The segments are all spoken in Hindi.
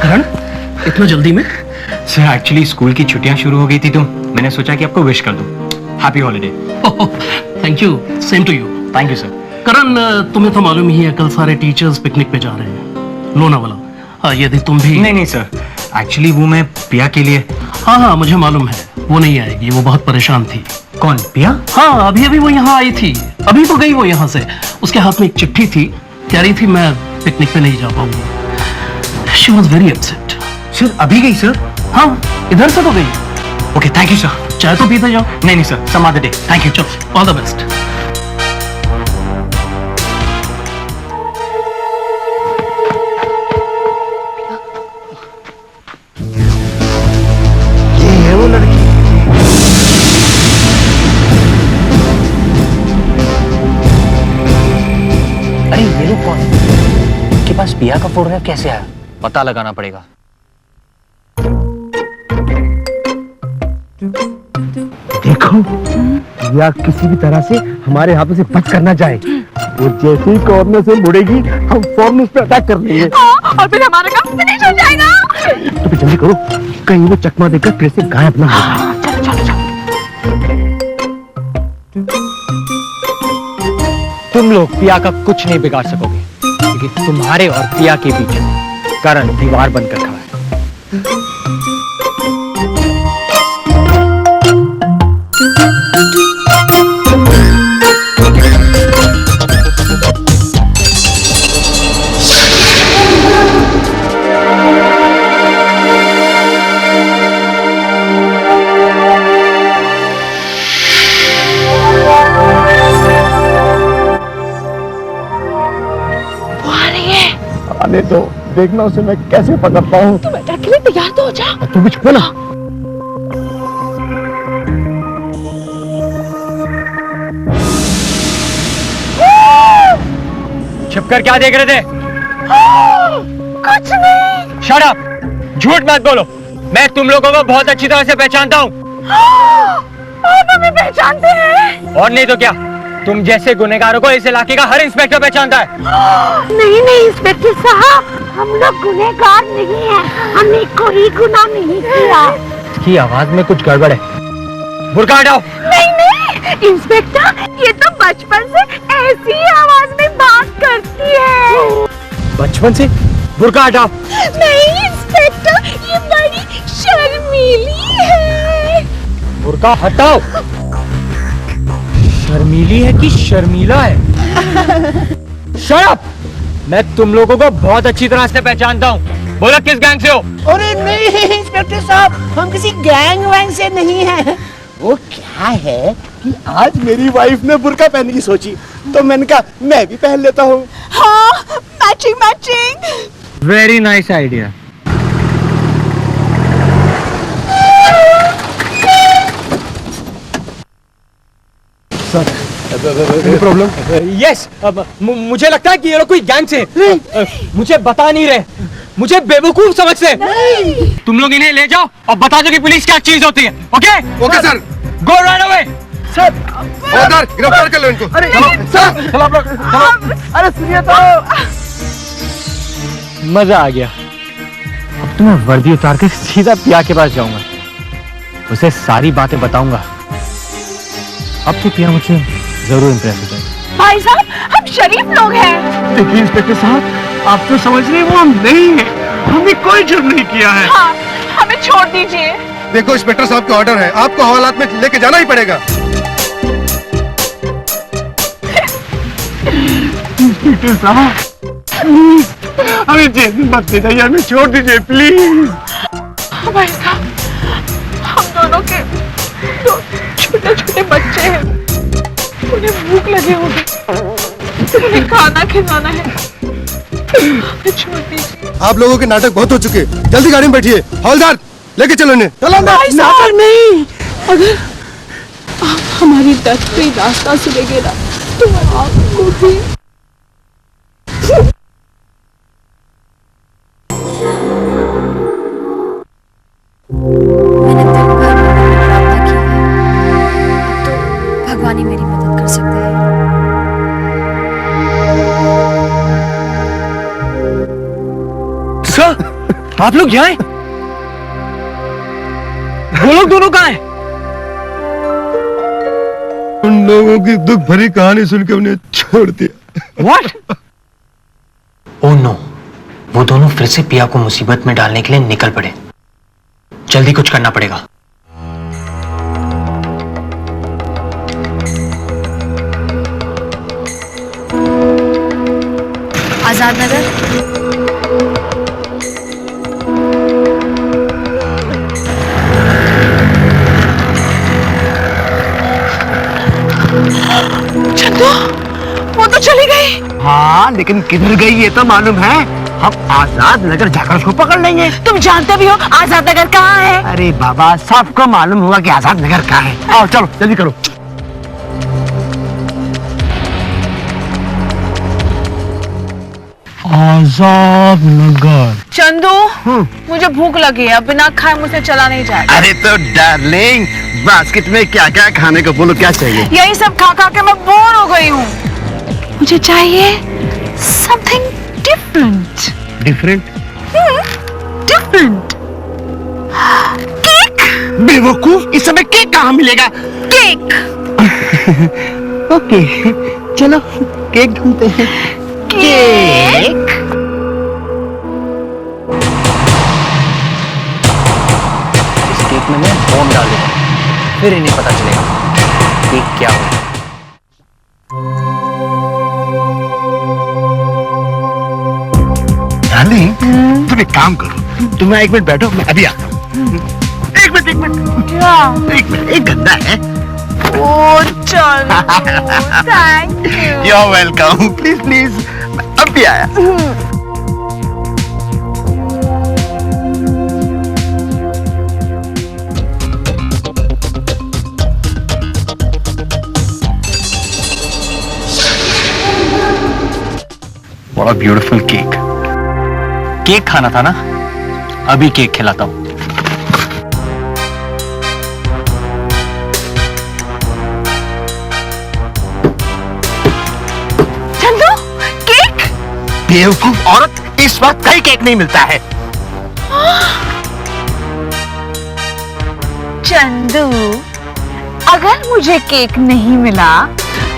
करण, इतना जल्दी में? सर एक्चुअली स्कूल की छुट्टियां शुरू हो गई थी तो मैंने सोचा कि आपको विश कर दूं। Happy holiday. Thank you, same to you. Thank you sir. Karan, तुम्हें तो मालूम ही है कल सारे टीचर्स पिकनिक पे जा रहे हैं लोनावाला। हाँ, यदि तुम भी। नहीं सर, एक्चुअली वो मैं पिया के लिए। हाँ, मुझे मालूम है वो नहीं आएगी, वो बहुत परेशान थी। कौन, पिया? हाँ, अभी वो यहाँ आई थी, अभी तो गई वो यहाँ से। उसके हाथ में एक चिट्ठी थी, कह रही थी मैं पिकनिक पे नहीं जा पाऊंगी। She was very upset. Sir अभी गई सर? हाँ, इधर से तो गई। Okay, thank you sir. चाय तो पीते जाओ। नहीं sir, some other day. Thank you. चलो, ऑल द बेस्ट। ये है वो लड़की। अरे ये लोग कौन? के पास पिया का फोन है, कैसे आया? पता लगाना पड़ेगा। देखो, या किसी भी तरह से हमारे हाथों से बच कर ना जाए। वो जैसे ही कॉर्नर से मुड़ेगी, हम फौरन उस पर अटैक कर लेंगे। और फिर हमारा काम फिनिश हो जाएगा। तो फिर जल्दी करो, कहीं वो चकमा देकर फिर से गायब ना हो जाए। तुम लोग पिया का कुछ नहीं बिगाड़ सकोगे, क्योंकि तुम्हारे और पिया के बीच करण दीवार बनकर खड़ा है। आने दो, देखना उसे मैं कैसे पकड़ता हूँ। तुम अटैक के लिए तैयार तो हो जा। तू भी छुपो ना। छिपकर क्या देख रहे थे? कुछ नहीं। Shut up! झूठ मत बोलो, मैं तुम लोगों को बहुत अच्छी तरह से पहचानता हूँ। आप हमें पहचानते हैं? और नहीं तो क्या, तुम जैसे गुनहगारों को इस इलाके का हर इंस्पेक्टर पहचानता है। नहीं इंस्पेक्टर साहब, हम लोग गुनहगार नहीं हैं। हमने कोई गुनाह नहीं किया। इसकी आवाज में कुछ गड़बड़ है। बुर्का हटाओ। नहीं इंस्पेक्टर, ये तो बचपन से ऐसी ही आवाज में बात करती है। बचपन से? बुर्का हटाओ। नहीं इंस्पेक्टर, ये बड़ी शर्मीली है। बुर्का हटाओ। शर्मीली है कि शर्मीला है? Shut up! मैं तुम लोगों को बहुत अच्छी तरह से पहचानता हूँ। बोलो किस गैंग से हो? अरे नहीं इंस्पेक्टर साहब, हम किसी गैंग वैंग से नहीं हैं। वो क्या है कि आज मेरी वाइफ ने बुर्का पहनने की सोची, तो मैंने कहा मैं भी पहन लेता हूँ। हाँ, matching matching. Very nice idea. Problem? Yes, मुझे लगता है कि ये लोग कोई गैंग से मुझे बता नहीं रहे, मुझे बेवकूफ समझते। तुम लोग इन्हें ले जाओ और बता दो कि पुलिस क्या चीज होती है। Okay okay sir. Go right away. Sir गिरफ्तार कर लो इनको। अरे सर, चलो आप लोग, चलो। अरे सुनिए तो। मजा आ गया। अब तो मैं वर्दी उतार कर सीधा पिया के पास जाऊंगा, उसे सारी बातें बताऊंगा। अब तो पिया मुझसे जरूर इंप्रेस हो जाएगी। भाई साहब, हम शरीफ लोग हैं। देखिए इंस्पेक्टर साहब, आप तो समझ रहे हैं वो हम नहीं है, हमने कोई जुर्म नहीं किया है। हाँ, हमें छोड़ दीजिए। देखो इंस्पेक्टर साहब का ऑर्डर है, आपको हवालात में लेके जाना ही पड़ेगा। इंस्पेक्टर साहब प्लीज हमें जेल में मत ले जाइए, हमें छोड़ दीजिए प्लीज। भाई साहब, हम दोनों के दो छोटे छोटे बच्चे हैं, उन्हें भूख लगी होगी, उन्हें खाना खिलाना है। हमें छोड़ दीजिए। आप लोगों के नाटक बहुत हो चुके, जल्दी गाड़ी में बैठिए। हवलदार लेके चलो इन्हें। चलो नाटक नहीं, अगर आप हमारी दर्द रास्ता सुनेंगे ना तो आपको भी। मैंने दिन भर प्रार्थना की है, तो भगवान ही मेरी मदद कर सकते हैं। सर, आप लोग यहाँ हैं? वो लोग दोनों कहाँ हैं? उन लोगों की दुख भरी कहानी सुन के उन्हें छोड़ दिया। What? ओह नो, वो दोनों फिर से पिया को मुसीबत में डालने के लिए निकल पड़े। जल्दी कुछ करना पड़ेगा। आजाद नगर। चंदू, वो तो चली गई। हाँ, लेकिन किधर गई ये तो मालूम है। हम आजाद नगर जाकर उसको पकड़ लेंगे। तुम जानते भी हो आजाद नगर कहाँ है? अरे बाबा, सबको मालूम हुआ कि आजाद नगर कहाँ है। आओ चलो जल्दी करो। आजाद नगर। चंदू, मुझे भूख लगी है, बिना खाए मुझसे चला नहीं जाएगा। अरे तो डार्लिंग, बास्केट में क्या क्या खाने को बोलो, क्या चाहिए? यही सब खा खा के मैं बोर हो गई हूँ। मुझे चाहिए something different. Different? Different. Cake. बेवकूफ, इस समय केक कहाँ मिलेगा? केक। ओके, चलो केक ढूंढते हैं। केक। इस केक में मैं बॉम्ब डाल दूंगा, फिर इन्हें पता चलेगा केक क्या हो। डार्लिंग, तुम एक काम करो, तुम एक मिनट बैठो, मैं अभी आता हूँ। एक मिनट। क्या? एक मिनट, एक गंदा है। ओ Chandu, thank you. You are welcome. Please please, मैं अभी आया। बड़ा ब्यूटीफुल केक। केक खाना था ना, अभी केक खिलाता हूं। चंदू, केक। बेवकूफ औरत, इस वक्त कहीं केक नहीं मिलता है। चंदू, अगर मुझे केक नहीं मिला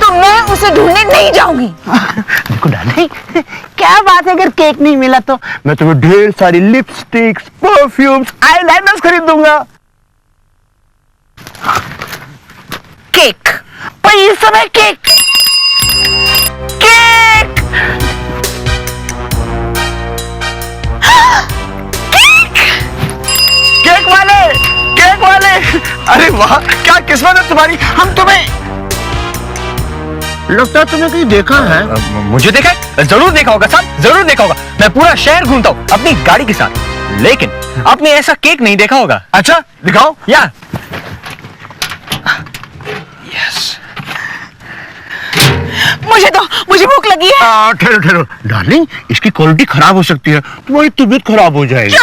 तो मैं उसे ढूंढने नहीं जाऊंगी। देखो डार्लिंग, क्या बात है, अगर केक नहीं मिला तो मैं तुम्हें ढेर सारी लिपस्टिक्स, परफ्यूम्स, आईलाइनर्स खरीद दूंगा। केक। पर इस समय केक। केक। केक वाले, केक वाले, अरे वाह, क्या किस्मत है तुम्हारी। हम तुम्हें, लगता है तुमने कहीं देखा है। मुझे देखा है? जरूर देखा होगा साहब, जरूर देखा होगा। मैं पूरा शहर घूमता हूँ अपनी गाड़ी के साथ, लेकिन आपने ऐसा केक नहीं देखा होगा। अच्छा दिखाओ। या मुझे भूख लगी है। ठहरो ठहरो डार्लिंग, इसकी क्वालिटी खराब हो सकती है, तुम्हारी तबीयत खराब हो जाएगी।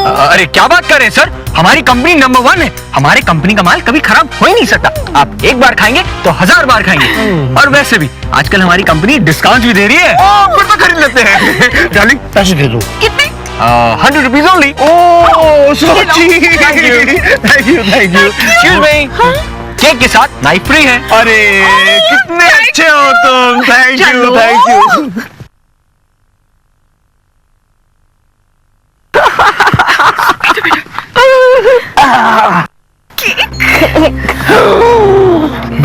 अरे क्या बात कर रहे हैं सर, हमारी कंपनी नंबर 1 है। हमारी कंपनी का माल कभी खराब हो ही नहीं सकता। आप एक बार खाएंगे तो 1000 बार खाएंगे। और वैसे भी आजकल हमारी कंपनी डिस्काउंट भी दे रही है। फिर तो खरीद लेते हैं। डार्लिंग पैसे दे दो। कितने? 100 rupees only. Oh so cheap. Thank you. Thank you thank you. Excuse me, cake के साथ नाइफ फ्री है। अरे कितने अच्छे हो तुम। Thank you thank you.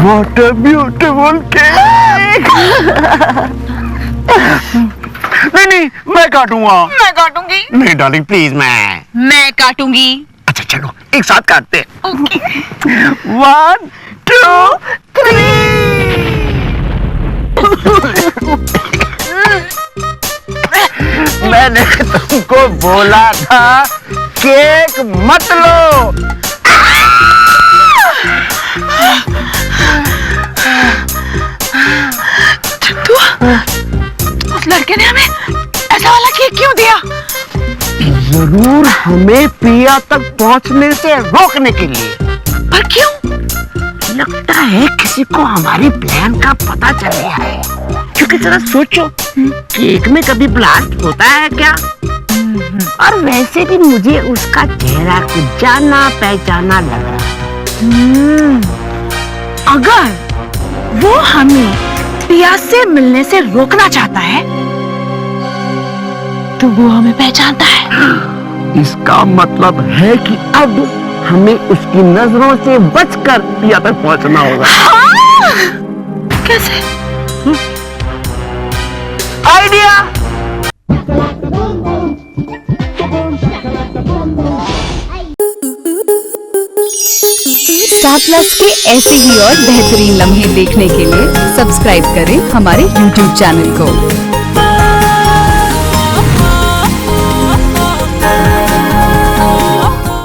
What a beautiful cake! नहीं, मैं काटूंगा। मैं काटूंगी। नहीं डार्लिंग प्लीज, मैं काटूंगी। अच्छा चलो एक साथ काटते हैं। ओके। 1 2 3। मैंने तुमको बोला था केक मत लो। चंदू, उस लड़के ने हमें ऐसा वाला केक क्यों दिया? जरूर हमें पिया तक पहुंचने से रोकने के लिए। पर क्यों? लगता है किसी को हमारी प्लान का पता चल गया है। क्योंकि जरा सोचो, केक में कभी ब्लास्ट होता है क्या? और वैसे भी मुझे उसका चेहरा कुछ जाना पहचाना लग रहा है। अगर वो हमें पिया से मिलने से रोकना चाहता है तो वो हमें पहचानता है। इसका मतलब है कि अब हमें उसकी नजरों से बचकर पिया तक पहुंचना होगा। कैसे? आइडिया। स्टार प्लस के ऐसे ही और बेहतरीन लम्हे देखने के लिए सब्सक्राइब करें हमारे YouTube चैनल को।